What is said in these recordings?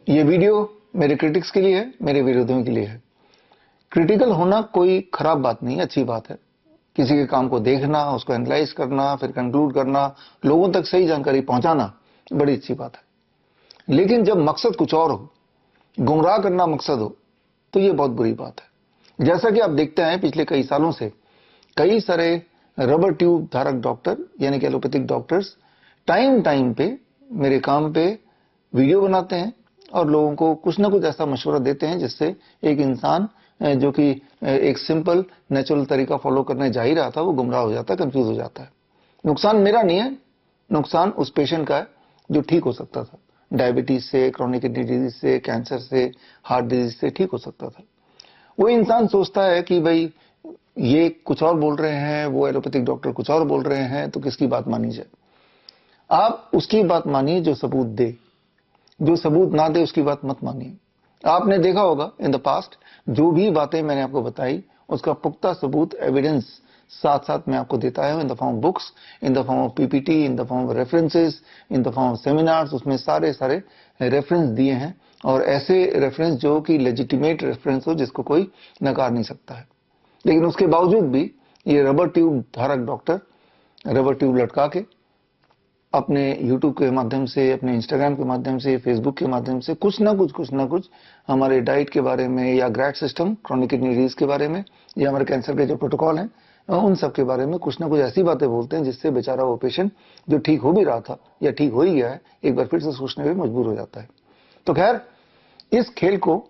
ये वीडियो मेरे क्रिटिक्स के लिए है, मेरे विरोधियों के लिए है। क्रिटिकल होना कोई खराब बात नहीं है, अच्छी बात है। किसी के काम को देखना, उसको एनालाइज करना, फिर कंक्लूड करना, लोगों तक सही जानकारी पहुंचाना बड़ी अच्छी बात है। लेकिन जब मकसद कुछ और हो, गुमराह करना मकसद हो, तो ये बहुत बुरी बात है। जैसा कि आप देखते हैं पिछले कई सालों से कई सारे रबर ट्यूब धारक डॉक्टर यानी कि एलोपैथिक डॉक्टर्स टाइम टाइम पे मेरे काम पे वीडियो बनाते हैं और लोगों को कुछ ना कुछ ऐसा मशवरा देते हैं जिससे एक इंसान जो कि एक सिंपल नेचुरल तरीका फॉलो करने जा ही रहा था, वो गुमराह हो जाता है, कंफ्यूज हो जाता है। नुकसान मेरा नहीं है, नुकसान उस पेशेंट का है जो ठीक हो सकता था। डायबिटीज से, क्रोनिक किडनी डिजीज से, कैंसर से, हार्ट डिजीज से ठीक हो सकता था। वो इंसान सोचता है कि भाई ये कुछ और बोल रहे हैं, वो एलोपैथिक डॉक्टर कुछ और बोल रहे हैं, तो किसकी बात मानी जाए। आप उसकी बात मानिए जो सबूत दे, जो सबूत ना दे उसकी बात मत मानिए। आपने देखा होगा इन द पास्ट जो भी बातें मैंने आपको बताई उसका पुख्ता सबूत, एविडेंस साथ साथ मैं आपको देता है in the form of books, in the form of PPT, in the form of references, in the form of seminars. उसमें सारे सारे रेफरेंस दिए हैं और ऐसे रेफरेंस जो कि लेजिटिमेट रेफरेंस हो जिसको कोई नकार नहीं सकता है। लेकिन उसके बावजूद भी ये रबर ट्यूब धारक डॉक्टर रबर ट्यूब लटका के अपने YouTube के माध्यम से, अपने Instagram के माध्यम से, Facebook के माध्यम से कुछ ना कुछ हमारे डाइट के बारे में या ग्रैड सिस्टम, क्रोनिक किडनी डिजीज के बारे में या हमारे कैंसर के जो प्रोटोकॉल हैं उन सब के बारे में कुछ ना कुछ ऐसी बातें बोलते हैं जिससे बेचारा वो पेशेंट जो ठीक हो भी रहा था या ठीक हो ही गया है, एक बार फिर से सोचने में मजबूर हो जाता है। तो खैर, इस खेल को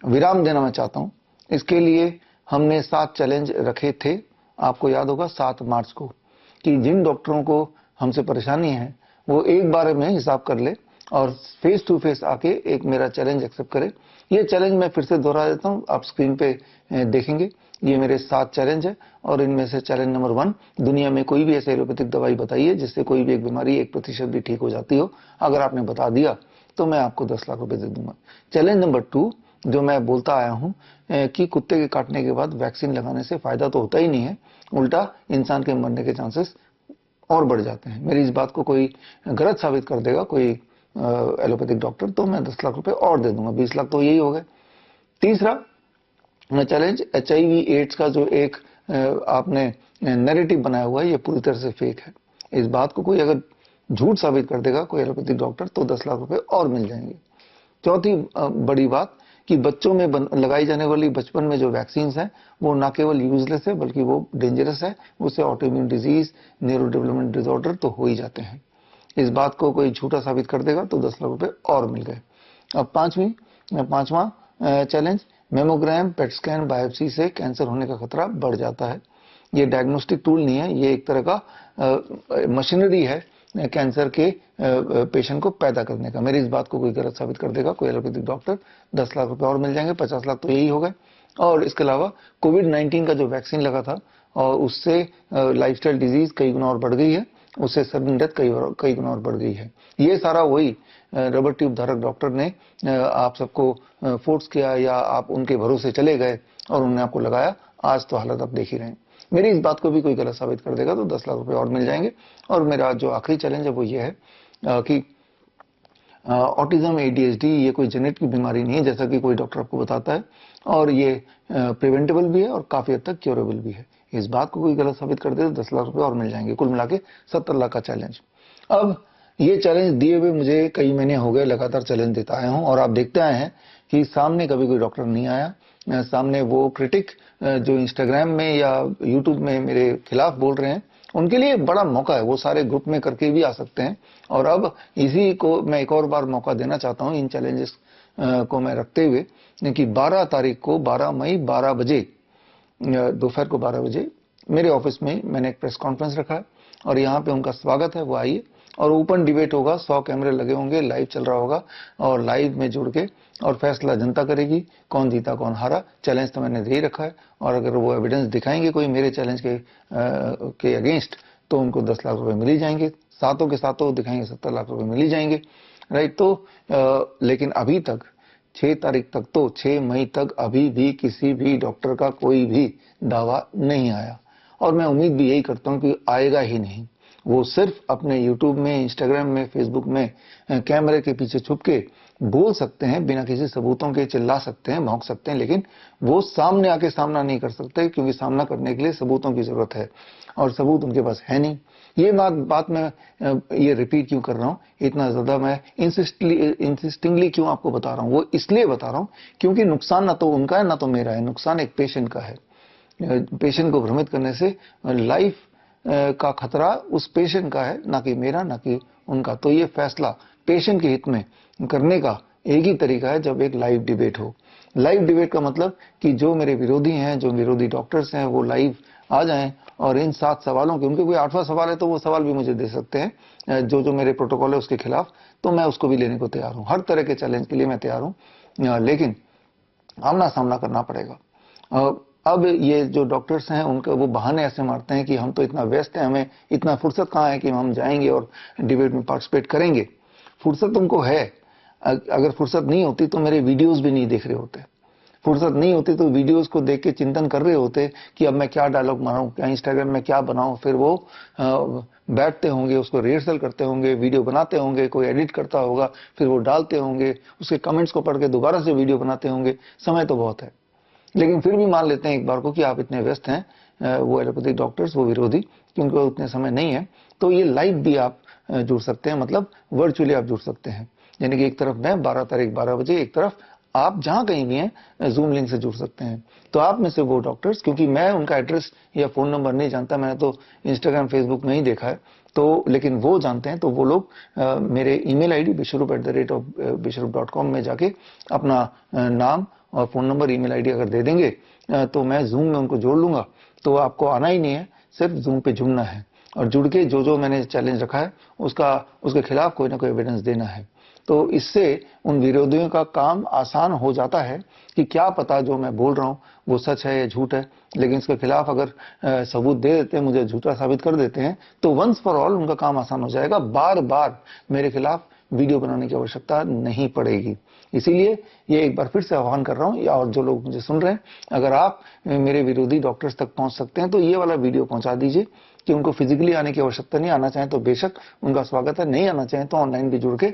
विराम देना मैं चाहता हूं। इसके लिए हमने 7 चैलेंज रखे थे, आपको याद होगा 7 मार्च को, कि जिन डॉक्टरों को हमसे परेशानी है वो एक बार में हिसाब कर ले और फेस टू फेस आके एक मेरा चैलेंज एक्सेप्ट करे। ये चैलेंज मैं फिर से दोहरा देता हूं, आप स्क्रीन पे देखेंगे। ये मेरे 7 चैलेंज है और इनमें से चैलेंज नंबर 1, दुनिया में कोई भी ऐसी एलोपैथिक दवाई बताइए जिससे कोई भी एक बीमारी 1% भी ठीक हो जाती हो। अगर आपने बता दिया तो मैं आपको 10 लाख रुपए दे दूंगा। चैलेंज नंबर 2 जो मैं बोलता आया हूं कि कुत्ते के काटने के बाद वैक्सीन लगाने से फायदा तो होता ही नहीं है, उल्टा इंसान के मरने के चांसेस और बढ़ जाते हैं। मेरी इस बात को कोई गलत साबित कर देगा कोई एलोपैथिक डॉक्टर, तो मैं 10 लाख रुपए और दे दूंगा, 20 लाख तो यही हो गए। तीसरा चैलेंज, HIV एड्स का जो एक आपने नैरेटिव बनाया हुआ है ये पूरी तरह से फेक है। इस बात को कोई अगर झूठ साबित कर देगा कोई एलोपैथिक डॉक्टर तो 10 लाख रुपए और मिल जाएंगे। चौथी बड़ी बात कि बच्चों में लगाई जाने वाली बचपन में जो वैक्सीन है वो ना केवल यूजलेस है बल्कि वो डेंजरस है, उससे autoimmune disease, neuro development disorder तो हो ही जाते हैं। इस बात को कोई झूठा साबित कर देगा तो 10 लाख रुपए और मिल गए। अब पांचवा challenge, mammogram, PET scan, biopsy से कैंसर होने का खतरा बढ़ जाता है। ये डायग्नोस्टिक टूल नहीं है, ये एक तरह का मशीनरी है कैंसर के पेशेंट को पैदा करने का। मेरी इस बात को कोई गलत साबित कर देगा कोई एलोपैथिक डॉक्टर, 10 लाख रुपए और मिल जाएंगे, 50 लाख तो यही हो गए। और इसके अलावा कोविड-19 का जो वैक्सीन लगा था और उससे लाइफस्टाइल डिजीज कई गुना और बढ़ गई है, उससे सडन डेथ कई गुना और बढ़ गई है। ये सारा वही रबर ट्यूब धारक डॉक्टर ने आप सबको फोर्स किया या आप उनके भरोसे चले गए और उन्होंने आपको लगाया। आज तो हालत आप देख ही रहे हैं। मेरी इस बात को भी कोई गलत साबित कर देगा तो 10 लाख रुपए और मिल जाएंगे। और मेरा जो आखिरी चैलेंज है वो ये है कि ऑटिज्म, ADHD ये कोई जेनेटिक की बीमारी नहीं है जैसा कि कोई डॉक्टर आपको बताता है, और ये प्रिवेंटेबल भी है और काफी हद तक क्योरेबल भी है। इस बात को कोई गलत साबित कर दे तो 10 लाख रुपए और मिल जाएंगे। कुल मिला के 70 लाख का चैलेंज। अब ये चैलेंज दिए हुए मुझे कई महीने हो गए, लगातार चैलेंज देता आया हूं और आप देखते आए हैं कि सामने कभी कोई डॉक्टर नहीं आया। सामने वो क्रिटिक जो इंस्टाग्राम में या यूट्यूब में मेरे खिलाफ बोल रहे हैं उनके लिए बड़ा मौका है, वो सारे ग्रुप में करके भी आ सकते हैं। और अब इसी को मैं एक और बार मौका देना चाहता हूं इन चैलेंजेस को मैं रखते हुए कि 12 तारीख को 12 मई 12 बजे दोपहर को 12 बजे मेरे ऑफिस में मैंने एक प्रेस कॉन्फ्रेंस रखा है और यहाँ पे उनका स्वागत है, वो आइए। और ओपन डिबेट होगा, 100 कैमरे लगे होंगे, लाइव चल रहा होगा और लाइव में जुड़ के और फैसला जनता करेगी कौन जीता कौन हारा। चैलेंज तो मैंने दे ही रखा है और अगर वो एविडेंस दिखाएंगे कोई मेरे चैलेंज के अगेंस्ट तो उनको 10 लाख रुपए मिल ही जाएंगे। सातों के सातों दिखाएंगे 70 लाख रुपए मिल ही जाएंगे, राइट। तो लेकिन अभी तक 6 तारीख तक तो 6 मई तक अभी भी किसी भी डॉक्टर का कोई भी दावा नहीं आया और मैं उम्मीद भी यही करता हूं कि आएगा ही नहीं। वो सिर्फ अपने यूट्यूब में, इंस्टाग्राम में, फेसबुक में कैमरे के पीछे छुप के बोल सकते हैं, बिना किसी सबूतों के चिल्ला सकते हैं, भौंक सकते हैं, लेकिन वो सामने आके सामना नहीं कर सकते, क्योंकि सामना करने के लिए सबूतों की जरूरत है और सबूत उनके पास है नहीं। ये बात मैं ये रिपीट क्यों कर रहा हूं, इतना ज्यादा मैं इंसिस्टिंगली क्यों आपको बता रहा हूं? वो इसलिए बता रहा हूं क्योंकि नुकसान ना तो उनका है ना तो मेरा है, नुकसान एक पेशेंट का है। पेशेंट को भ्रमित करने से लाइफ का खतरा उस पेशेंट का है, ना कि मेरा, ना कि उनका। तो ये फैसला पेशेंट के हित में करने का एक ही तरीका है, जब एक लाइव डिबेट हो। लाइव डिबेट का मतलब कि जो मेरे विरोधी हैं, जो विरोधी डॉक्टर्स हैं, वो लाइव आ जाएं और इन 7 सवालों के, उनके कोई 8वां सवाल है तो वो सवाल भी मुझे दे सकते हैं, जो मेरे प्रोटोकॉल है उसके खिलाफ, तो मैं उसको भी लेने को तैयार हूं। हर तरह के चैलेंज के लिए मैं तैयार हूं, लेकिन आमना सामना करना पड़ेगा। अब ये जो डॉक्टर्स हैं, उनका वो बहाने ऐसे मारते हैं कि हम तो इतना व्यस्त हैं, हमें इतना फुर्सत कहाँ है कि हम जाएंगे और डिबेट में पार्टिसिपेट करेंगे। फुर्सत उनको है, अगर फुर्सत नहीं होती तो मेरे वीडियोस भी नहीं देख रहे होते। फुर्सत नहीं होती तो वीडियोस को देख के चिंतन कर रहे होते कि अब मैं क्या डायलॉग मारूं, क्या इंस्टाग्राम में क्या बनाऊं। फिर वो बैठते होंगे, उसको रिहर्सल करते होंगे, वीडियो बनाते होंगे, कोई एडिट करता होगा, फिर वो डालते होंगे, उसके कमेंट्स को पढ़ के दोबारा से वीडियो बनाते होंगे। समय तो बहुत है, लेकिन फिर भी मान लेते हैं एक बार को कि आप इतने व्यस्त हैं, वो एलोपैथिक डॉक्टर्स, वो विरोधी, कि उनको उतने समय नहीं है। तो ये लाइव भी आप जुड़ सकते हैं, मतलब वर्चुअली आप जुड़ सकते हैं। यानी कि एक तरफ मैं 12 तारीख 12 बजे, एक तरफ आप जहां कहीं भी हैं जूम लिंक से जुड़ सकते हैं। तो आप में से वो डॉक्टर्स, क्योंकि मैं उनका एड्रेस या फोन नंबर नहीं जानता, मैंने तो इंस्टाग्राम फेसबुक में ही देखा है, तो लेकिन वो जानते हैं, तो वो लोग मेरे ईमेल आईडी bisharup@bisharup.com में जाके अपना नाम और फोन नंबर, ईमेल आईडी अगर दे देंगे, तो मैं जूम में उनको जोड़ लूंगा। तो आपको आना ही नहीं है, सिर्फ जूम पे जुड़ना है और जुड़ के जो मैंने चैलेंज रखा है उसके खिलाफ कोई ना कोई एविडेंस देना है। तो इससे उन विरोधियों का काम आसान हो जाता है कि क्या पता जो मैं बोल रहा हूं वो सच है या झूठ है, लेकिन इसके खिलाफ अगर सबूत दे देते हैं, मुझे झूठा साबित कर देते हैं, तो वंस फॉर ऑल उनका काम आसान हो जाएगा। बार बार मेरे खिलाफ वीडियो बनाने की आवश्यकता नहीं पड़ेगी। इसीलिए ये एक बार फिर से आह्वान कर रहा हूं, और जो लोग मुझे सुन रहे हैं, अगर आप मेरे विरोधी डॉक्टर्स तक पहुंच सकते हैं तो ये वाला वीडियो पहुंचा दीजिए, कि उनको फिजिकली आने की आवश्यकता नहीं, आना चाहें तो बेशक उनका स्वागत है, नहीं आना चाहें तो ऑनलाइन भी जुड़ के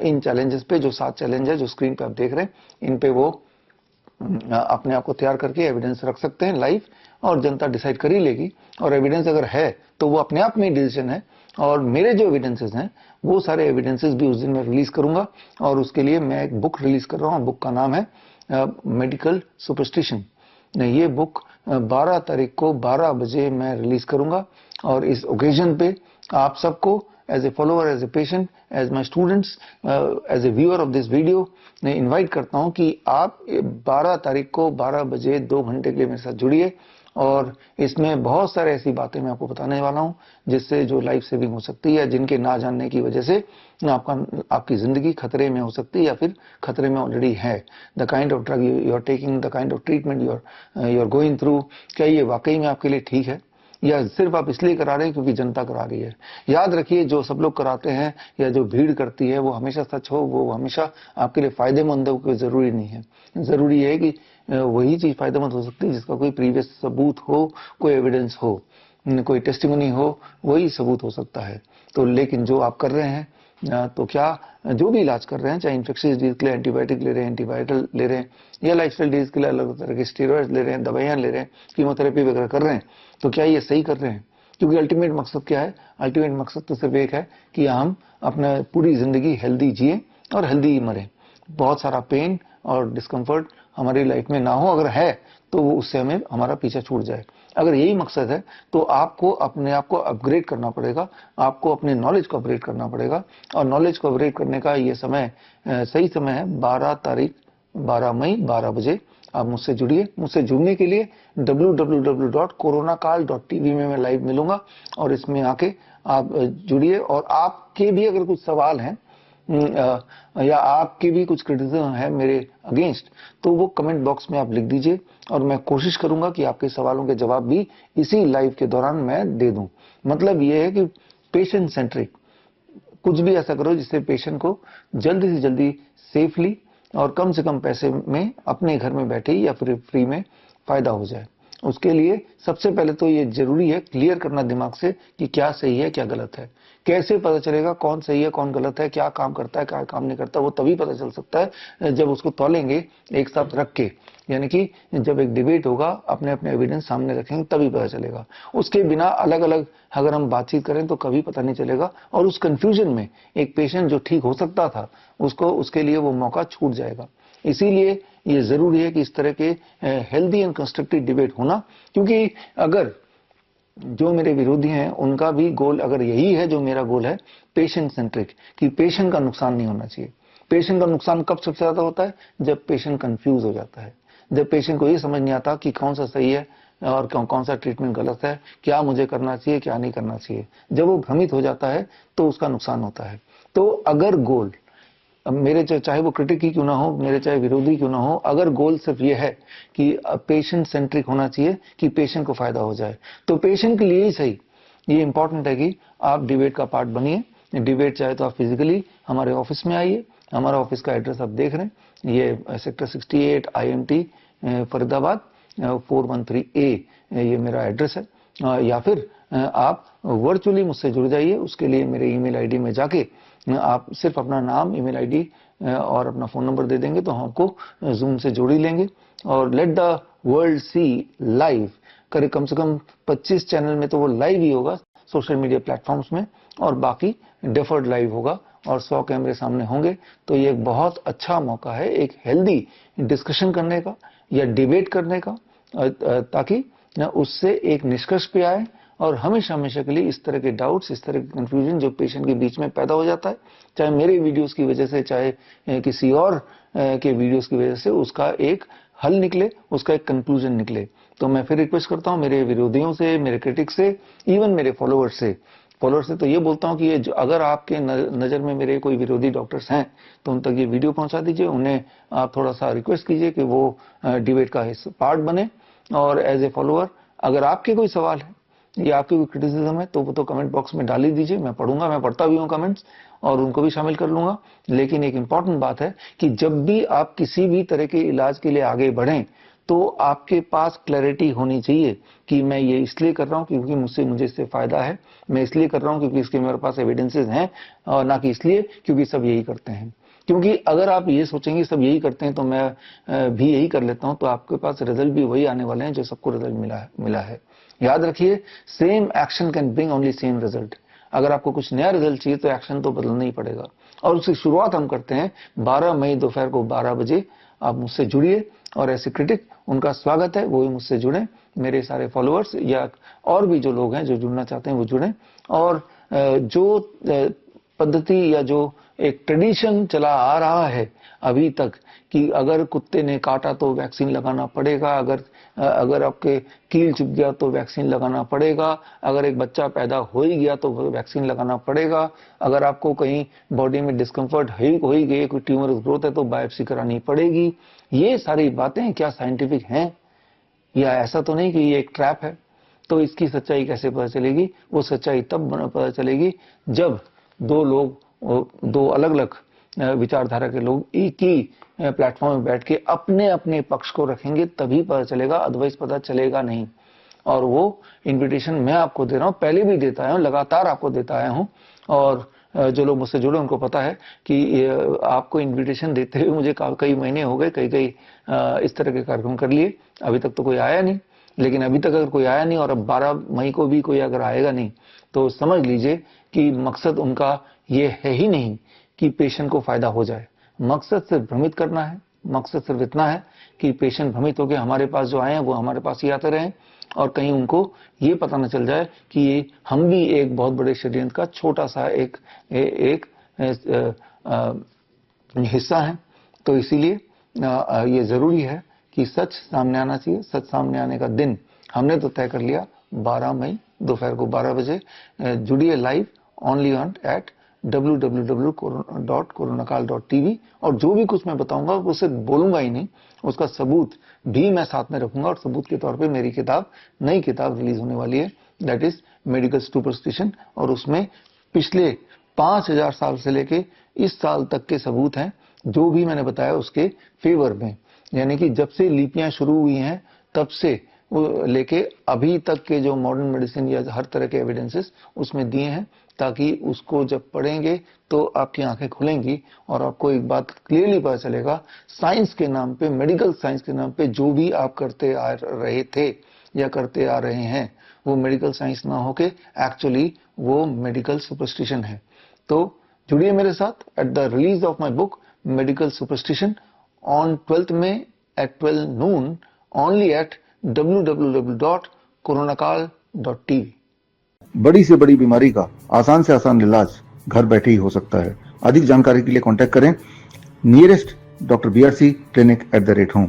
इन चैलेंजेस पे, जो 7 चैलेंज है जो स्क्रीन पे आप देख रहे हैं, इन पे वो अपने आप को तैयार करके एविडेंस रख सकते हैं लाइव, और जनता डिसाइड कर ही लेगी। और एविडेंस अगर है तो वो अपने आप में डिसीजन है, और मेरे जो एविडेंसेस हैं वो सारे एविडेंसेस भी उस दिन मैं रिलीज करूंगा। और उसके लिए मैं एक बुक रिलीज कर रहा हूं, बुक का नाम है मेडिकल सुपरस्टिशन। ये बुक 12 तारीख को 12 बजे मैं रिलीज करूंगा, और इस ओकेजन पे आप सबको as a follower, as a patient, as my students, as a viewer of this video, मैं इन्वाइट करता हूं कि आप 12 तारीख को 12 बजे 2 घंटे के लिए मेरे साथ जुड़िए। और इसमें बहुत सारे ऐसी बातें मैं आपको बताने वाला हूं जिससे जो लाइफ सेविंग हो सकती है, जिनके ना जानने की वजह से आपकी जिंदगी खतरे में हो सकती है या फिर खतरे में ऑलरेडी है। The kind of drug you are taking, the kind of treatment you are going through, क्या ये वाकई में आपके लिए ठीक है, या सिर्फ आप इसलिए करा रहे हैं क्योंकि जनता करा रही है। याद रखिए, जो सब लोग कराते हैं या जो भीड़ करती है वो हमेशा सच हो, वो हमेशा आपके लिए फायदेमंद हो, कोई जरूरी नहीं है। जरूरी है कि वही चीज फायदेमंद हो सकती है जिसका कोई प्रीवियस सबूत हो, कोई एविडेंस हो, कोई टेस्टिमनी हो, वही सबूत हो सकता है। तो लेकिन जो आप कर रहे हैं, तो क्या जो भी इलाज कर रहे हैं, चाहे इन्फेक्शियस डिजीज के लिए एंटीबायोटिक ले रहे हैं, एंटीवायरल ले रहे हैं, या लाइफस्टाइल डिजीज के लिए अलग तरह के स्टेरॉइड्स ले रहे हैं, दवाइयां ले रहे हैं, कीमोथेरेपी वगैरह कर रहे हैं, तो क्या ये सही कर रहे हैं? क्योंकि अल्टीमेट मकसद क्या है? अल्टीमेट मकसद तो सिर्फ एक है कि हम अपना पूरी जिंदगी हेल्दी जिए और हेल्दी मरें। बहुत सारा पेन और डिस्कम्फर्ट हमारी लाइफ में ना हो, अगर है तो वो उससे हमें हमारा पीछा छूट जाए। अगर यही मकसद है तो आपको अपने आप को अपग्रेड करना पड़ेगा, आपको अपने नॉलेज को अपग्रेड करना पड़ेगा। और नॉलेज को अपग्रेड करने का ये समय, सही समय है 12 तारीख 12 मई 12 बजे। आप मुझसे जुड़िए। मुझसे जुड़ने के लिए www.coronakal.tv में मैं लाइव मिलूंगा, और इसमें आके आप जुड़िए। और आपके भी अगर कुछ सवाल हैं या आपके भी कुछ क्रिटिसिज्म है मेरे अगेंस्ट, तो वो कमेंट बॉक्स में आप लिख दीजिए, और मैं कोशिश करूंगा कि आपके सवालों के जवाब भी इसी लाइव के दौरान मैं दे दूं। मतलब ये है कि पेशेंट सेंट्रिक, कुछ भी ऐसा करो जिससे पेशेंट को जल्दी से जल्दी सेफली और कम से कम पैसे में अपने घर में बैठे या फिर फ्री में फायदा हो जाए। उसके लिए सबसे पहले तो ये जरूरी है क्लियर करना दिमाग से कि क्या सही है क्या गलत है। कैसे पता चलेगा कौन सही है कौन गलत है, क्या काम करता है क्या काम नहीं करता, वो तभी पता चल सकता है जब उसको तौलेंगे एक साथ रख के, यानी कि जब एक डिबेट होगा अपने अपने एविडेंस सामने रखेंगे तभी पता चलेगा। उसके बिना अलग अलग अगर हम बातचीत करें तो कभी पता नहीं चलेगा, और उस कंफ्यूजन में एक पेशेंट जो ठीक हो सकता था उसके लिए वो मौका छूट जाएगा। इसीलिए ये जरूरी है कि इस तरह के हेल्दी एंड कंस्ट्रक्टिव डिबेट होना, क्योंकि अगर जो मेरे विरोधी हैं उनका भी गोल अगर यही है जो मेरा गोल है, पेशेंट सेंट्रिक, कि पेशेंट का नुकसान नहीं होना चाहिए। पेशेंट का नुकसान कब सबसे ज्यादा होता है? जब पेशेंट कंफ्यूज हो जाता है, जब पेशेंट को ये समझ नहीं आता कि कौन सा सही है और कौन सा ट्रीटमेंट गलत है, क्या मुझे करना चाहिए क्या नहीं करना चाहिए। जब वो भ्रमित हो जाता है तो उसका नुकसान होता है। तो अगर गोल मेरे चाहे वो क्रिटिक ही क्यों ना हो, मेरे चाहे विरोधी क्यों ना हो, अगर गोल सिर्फ ये है कि पेशेंट सेंट्रिक होना चाहिए कि पेशेंट को फायदा हो जाए, तो पेशेंट के लिए ही सही ये इंपॉर्टेंट है कि आप डिबेट का पार्ट बनिए। डिबेट चाहे तो आप फिजिकली हमारे ऑफिस में आइए, हमारा ऑफिस का एड्रेस आप देख रहे हैं, ये सेक्टर 68 IMT फरीदाबाद 413A ये मेरा एड्रेस है। या फिर आप वर्चुअली मुझसे जुड़ जाइए। उसके लिए मेरे ईमेल आईडी में जाके आप सिर्फ अपना नाम, ईमेल आईडी और अपना फोन नंबर दे देंगे तो हम आपको जूम से जोड़ ही लेंगे। और let the world see live करे, कम से कम 25 चैनल में तो वो लाइव ही होगा सोशल मीडिया प्लेटफॉर्म्स में, और बाकी डेफर्ड लाइव होगा और 100 कैमरे सामने होंगे। तो ये एक बहुत अच्छा मौका है एक हेल्दी डिस्कशन करने का या डिबेट करने का, ताकि उससे एक निष्कर्ष पे आए। और हमेशा हमेशा के लिए इस तरह के डाउट्स, इस तरह के कंफ्यूजन जो पेशेंट के बीच में पैदा हो जाता है, चाहे मेरे वीडियोस की वजह से चाहे किसी और के वीडियोस की वजह से, उसका एक हल निकले, उसका एक कंक्लूजन निकले। तो मैं फिर रिक्वेस्ट करता हूं मेरे विरोधियों से, मेरे क्रिटिक्स से, इवन मेरे फॉलोअर्स से तो ये बोलता हूं कि ये अगर आपके नजर में मेरे कोई विरोधी डॉक्टर्स हैं तो उन तक ये वीडियो पहुंचा दीजिए, उन्हें आप थोड़ा सा रिक्वेस्ट कीजिए कि वो डिबेट का पार्ट बने। और एज ए फॉलोअर अगर आपके कोई सवाल है या आपकी कोई क्रिटिसिज्म है तो वो तो कमेंट बॉक्स में डाल ही दीजिए, मैं पढ़ूंगा, मैं पढ़ता भी हूँ कमेंट्स और उनको भी शामिल कर लूंगा। लेकिन एक इंपॉर्टेंट बात है कि जब भी आप किसी भी तरह के इलाज के लिए आगे बढ़ें तो आपके पास क्लैरिटी होनी चाहिए कि मैं ये इसलिए कर रहा हूं क्योंकि मुझे इससे फायदा है, मैं इसलिए कर रहा हूं क्योंकि इसके मेरे पास एविडेंसेस हैं, और ना कि इसलिए क्योंकि सब यही करते हैं। क्योंकि अगर आप ये सोचेंगे सब यही करते हैं तो मैं भी यही कर लेता हूं, तो आपके पास रिजल्ट भी वही आने वाले हैं जो सबको रिजल्ट मिला है। याद रखिए, same action can bring only same result. अगर आपको कुछ नया रिजल्ट चाहिए तो एक्शन तो बदलना ही पड़ेगा, और उसकी शुरुआत हम करते हैं 12 मई दोपहर को 12 बजे। आप मुझसे जुड़िए, और ऐसे क्रिटिक उनका स्वागत है, वो भी मुझसे जुड़े, मेरे सारे फॉलोअर्स या और भी जो लोग हैं जो जुड़ना चाहते हैं वो जुड़े। और जो पद्धति या जो एक ट्रेडिशन चला आ रहा है अभी तक कि अगर कुत्ते ने काटा तो वैक्सीन लगाना पड़ेगा, अगर आपके कील चुभ गया तो वैक्सीन लगाना पड़ेगा, अगर एक बच्चा पैदा हो ही गया तो वैक्सीन लगाना पड़ेगा, अगर आपको कहीं बॉडी में डिस्कम्फर्ट हो ही गई, कोई ट्यूमर ग्रोथ है तो बायोप्सी करानी पड़ेगी। ये सारी बातें क्या साइंटिफिक हैं? या ऐसा तो नहीं कि ये एक ट्रैप है? तो इसकी सच्चाई कैसे पता चलेगी? वो सच्चाई तब पता चलेगी जब दो अलग अलग विचारधारा के लोग एक ही प्लेटफॉर्म में बैठ के अपने अपने पक्ष को रखेंगे, तभी पता चलेगा, अदरवाइज पता चलेगा नहीं। और वो इन्विटेशन मैं आपको दे रहा हूं, पहले भी देता आया हूं, लगातार आपको देता आया हूं, और जो लोग मुझसे जुड़े उनको पता है कि आपको इन्विटेशन देते हुए मुझे कई महीने हो गए, कई इस तरह के कार्यक्रम कर लिए, अभी तक तो कोई आया नहीं। लेकिन अभी तक अगर कोई आया नहीं और अब 12 मई को भी कोई अगर आएगा नहीं, तो समझ लीजिए कि मकसद उनका ये है ही नहीं कि पेशेंट को फायदा हो जाए। मकसद सिर्फ भ्रमित करना है, मकसद सिर्फ इतना है कि पेशेंट भ्रमित होकर हमारे पास जो आए हैं वो हमारे पास ही आते रहें, और कहीं उनको ये पता न चल जाए कि ये हम भी एक बहुत बड़े षड्यंत्र का छोटा सा एक हिस्सा है। तो इसीलिए ये जरूरी है कि सच सामने आना चाहिए। सच सामने आने का दिन हमने तो तय कर लिया 12 मई दोपहर को 12 बजे। जुड़िए live only on eight www.coronakal.tv, और जो भी कुछ मैं बताऊंगा वो सिर्फ बोलूंगा ही नहीं, उसका सबूत भी मैं साथ में रखूंगा। और सबूत के तौर पे मेरी नई किताब रिलीज होने वाली है, दैट इज मेडिकल सुपरस्टिशन, और उसमें पिछले 5000 साल से लेके इस साल तक के सबूत हैं जो भी मैंने बताया उसके फेवर में। यानी कि जब से लिपियां शुरू हुई हैं तब से लेके अभी तक के जो मॉडर्न मेडिसिन या हर तरह के एविडेंसेस उसमें दिए हैं, ताकि उसको जब पढ़ेंगे तो आपकी आंखें खुलेंगी और आपको एक बात क्लियरली पता चलेगा, साइंस के नाम पे, मेडिकल साइंस के नाम पे जो भी आप करते आ रहे थे या करते आ रहे हैं, वो मेडिकल साइंस ना होके एक्चुअली वो मेडिकल सुपरस्टिशन है। तो जुड़िए मेरे साथ at the release of my book medical superstition on 12th May at 12 noon only at www.coronakal.tv। बड़ी से बड़ी बीमारी का आसान से आसान इलाज घर बैठे ही हो सकता है। अधिक जानकारी के लिए कांटेक्ट करें nearest doctor BRC clinic @home।